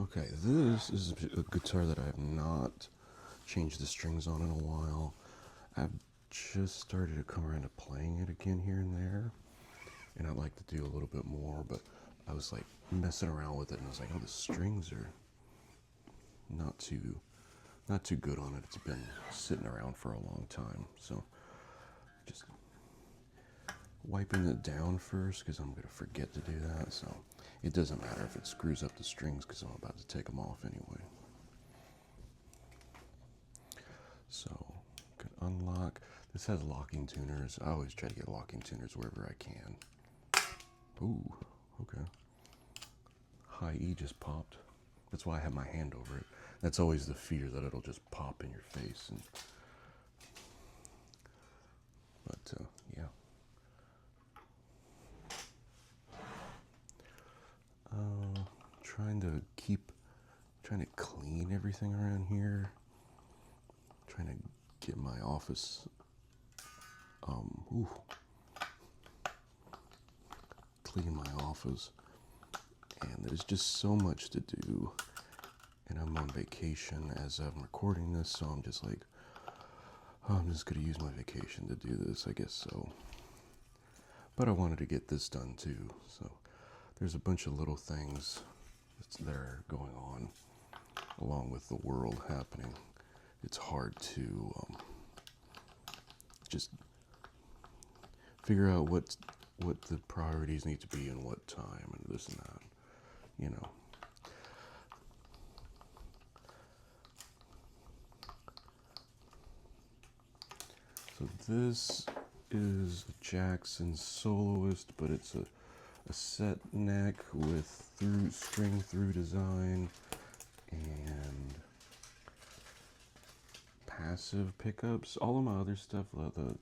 Okay, this is a guitar that I have not changed the strings on in a while. I've just started to come around to playing it again here and there, and I'd like to do a little bit more, but I was like messing around with it, and I was like, oh, the strings are not too good on it. It's been sitting around for a long time, so just wiping it down first because I'm gonna forget to do that. So it doesn't matter if it screws up the strings because I'm about to take them off anyway. So can unlock. This has locking tuners. I always try to get locking tuners wherever I can. Ooh, okay. High E just popped. That's why I have my hand over it. That's always the fear that it'll just pop in your face. But yeah. Trying to clean everything around here. Trying to get my office. Clean my office. And there's just so much to do. And I'm on vacation as I'm recording this, so I'm just like, oh, I'm just going to use my vacation to do this, I guess so. But I wanted to get this done too, so there's a bunch of little things that are going on along with the world happening. It's hard to just figure out what the priorities need to be and what time and this and that, you know. So this is a Jackson Soloist, but it's a set neck with string through design and passive pickups. All of my other stuff, they're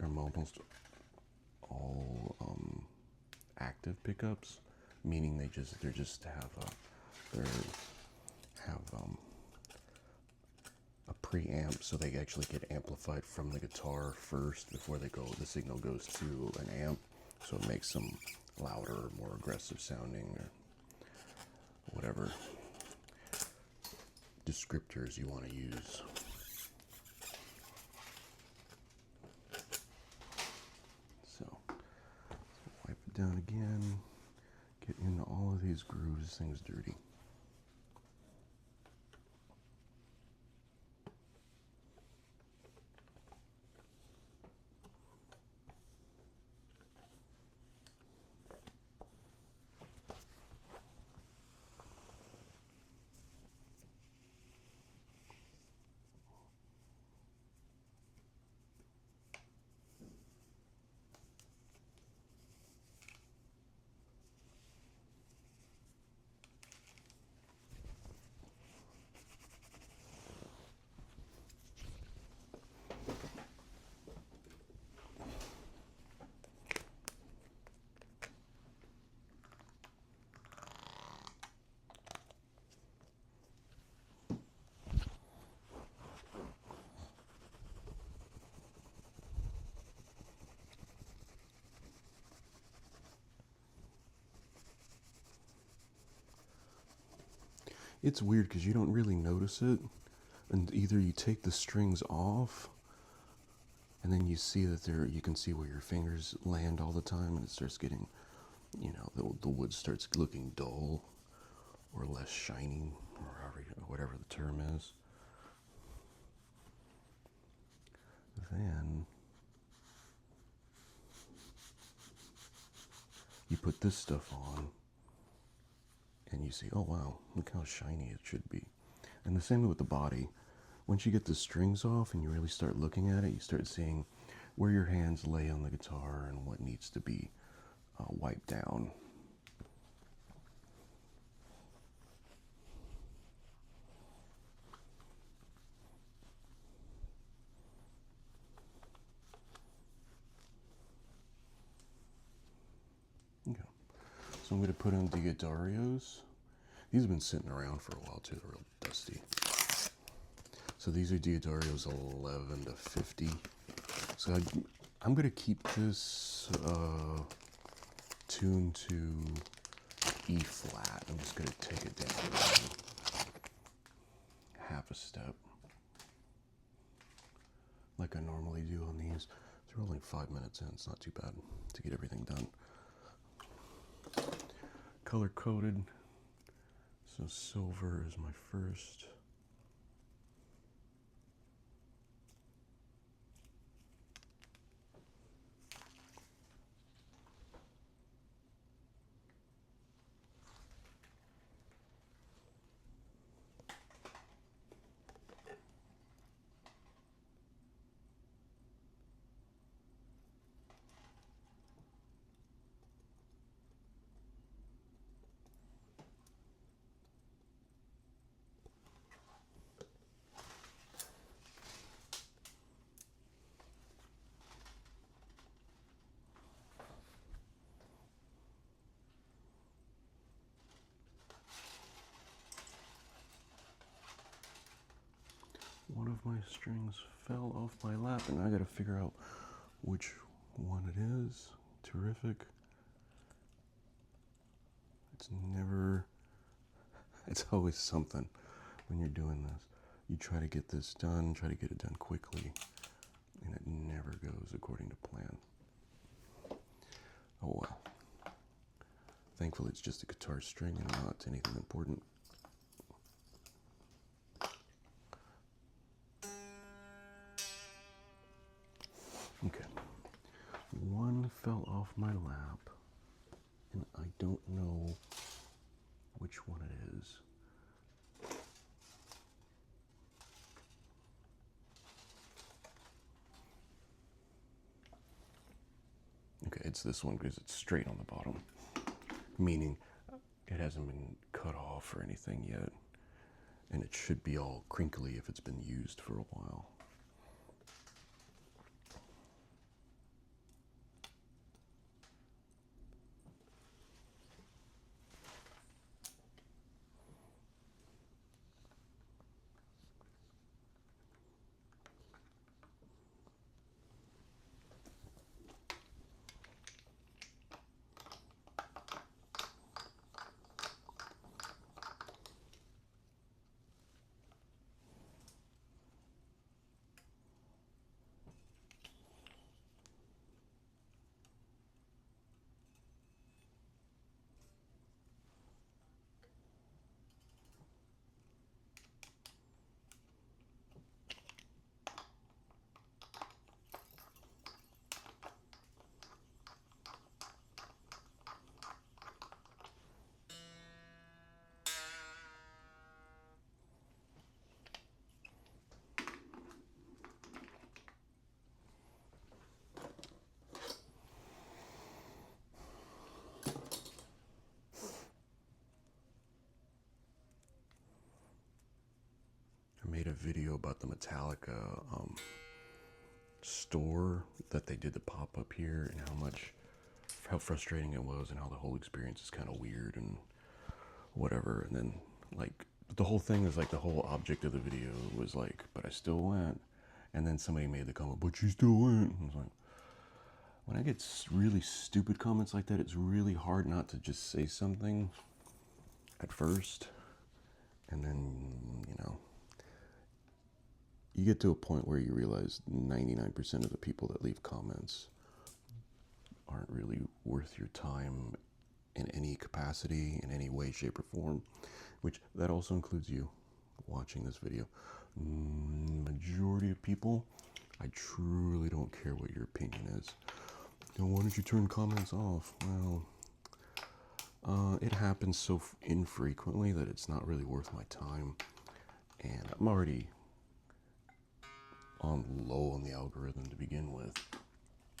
almost all active pickups, meaning they just have a preamp, so they actually get amplified from the guitar first before the signal goes to an amp, so it makes them louder or more aggressive sounding or whatever descriptors you want to use. So wipe it down again, get into all of these grooves. This thing's dirty. It's weird because you don't really notice it, and either you take the strings off, and then you see that you can see where your fingers land all the time, and it starts getting, the wood starts looking dull or less shining, or whatever the term is. Then you put this stuff on, and you see, oh wow, look how shiny it should be. And the same with the body. Once you get the strings off and you really start looking at it, you start seeing where your hands lay on the guitar and what needs to be wiped down. Okay. So I'm going to put on Diodarios. These have been sitting around for a while too. They're real dusty. So these are Diodarios 11 to 50. So I'm going to keep this tuned to E flat. I'm just going to take it down half a step, like I normally do on these. They're only 5 minutes in. It's not too bad to get everything done. Color coded. So silver is my first. One of my strings fell off my lap, and I gotta figure out which one it is. Terrific. It's always something when you're doing this. You try to get this done, try to get it done quickly, and it never goes according to plan. Oh well. Thankfully, it's just a guitar string and not anything important. Okay. One fell off my lap, and I don't know which one it is. Okay, it's this one because it's straight on the bottom, meaning it hasn't been cut off or anything yet, and it should be all crinkly if it's been used for a while. I made a video about the Metallica store that they did the pop-up here, and how frustrating it was, and how the whole experience is kind of weird and whatever. And then like the whole thing is like, the whole object of the video was like, but I still went. And then somebody made the comment, but you still went. I was like, when I get really stupid comments like that, it's really hard not to just say something at first, and then, you get to a point where you realize 99% of the people that leave comments aren't really worth your time in any capacity, in any way, shape, or form, which that also includes you watching this video. Majority of people, I truly don't care what your opinion is. Why don't you turn comments off? Well, it happens so infrequently that it's not really worth my time, and I'm already on low on the algorithm to begin with,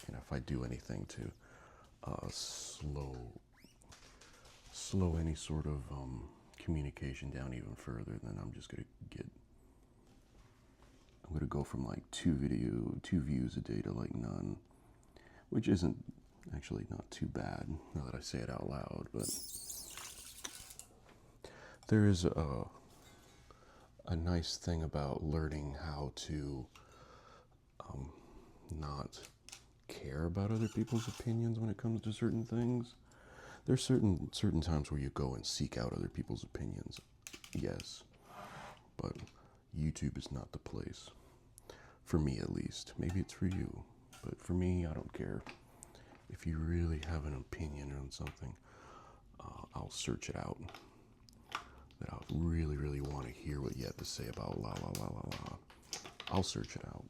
and if I do anything to slow any sort of communication down even further, then I'm gonna go from like 2 views a day to like none, which isn't actually not too bad now that I say it out loud. But there is a nice thing about learning how to not care about other people's opinions when it comes to certain things. There's certain times where you go and seek out other people's opinions. Yes, but YouTube is not the place. For me, at least. Maybe it's for you, but for me, I don't care. If you really have an opinion on something, I'll search it out. That I really, really want to hear what you have to say about la la la la la. I'll search it out.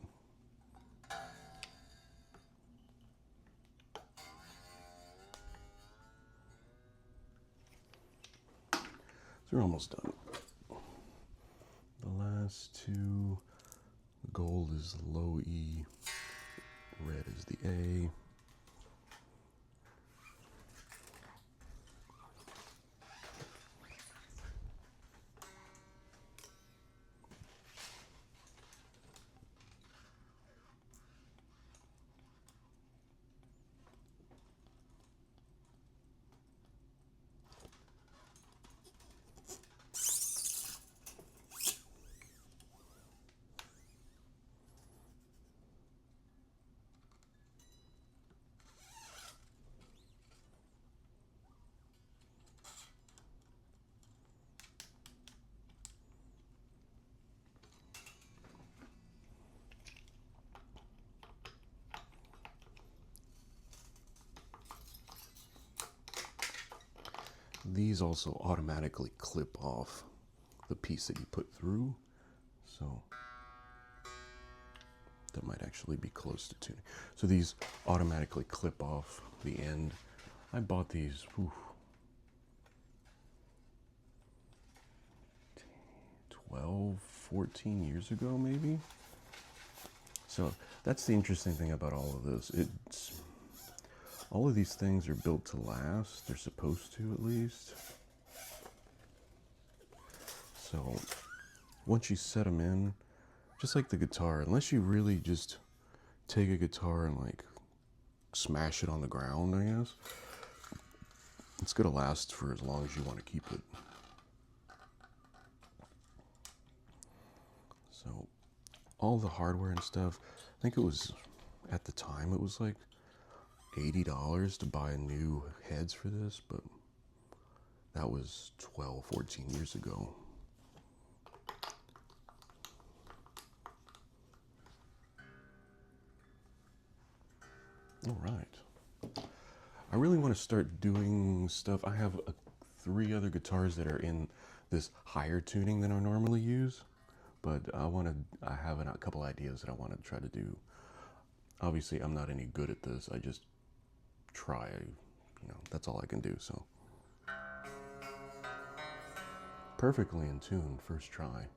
So we're almost done. The last two, gold is the low E, red is the A. These also automatically clip off the piece that you put through, so that might actually be close to tuning. So these automatically clip off the end. I bought these 12, 14 years ago maybe. So that's the interesting thing about all of this. All of these things are built to last. They're supposed to, at least. So once you set them in, just like the guitar, unless you really just take a guitar and like smash it on the ground, I guess, it's gonna last for as long as you want to keep it. So all the hardware and stuff, I think it was, at the time, it was like $80 to buy new heads for this, but that was 12, 14 years ago. All right. I really want to start doing stuff. I have 3 other guitars that are in this higher tuning than I normally use, but I have a couple ideas that I want to try to do. Obviously, I'm not any good at this. I just try, that's all I can do. So perfectly in tune, first try.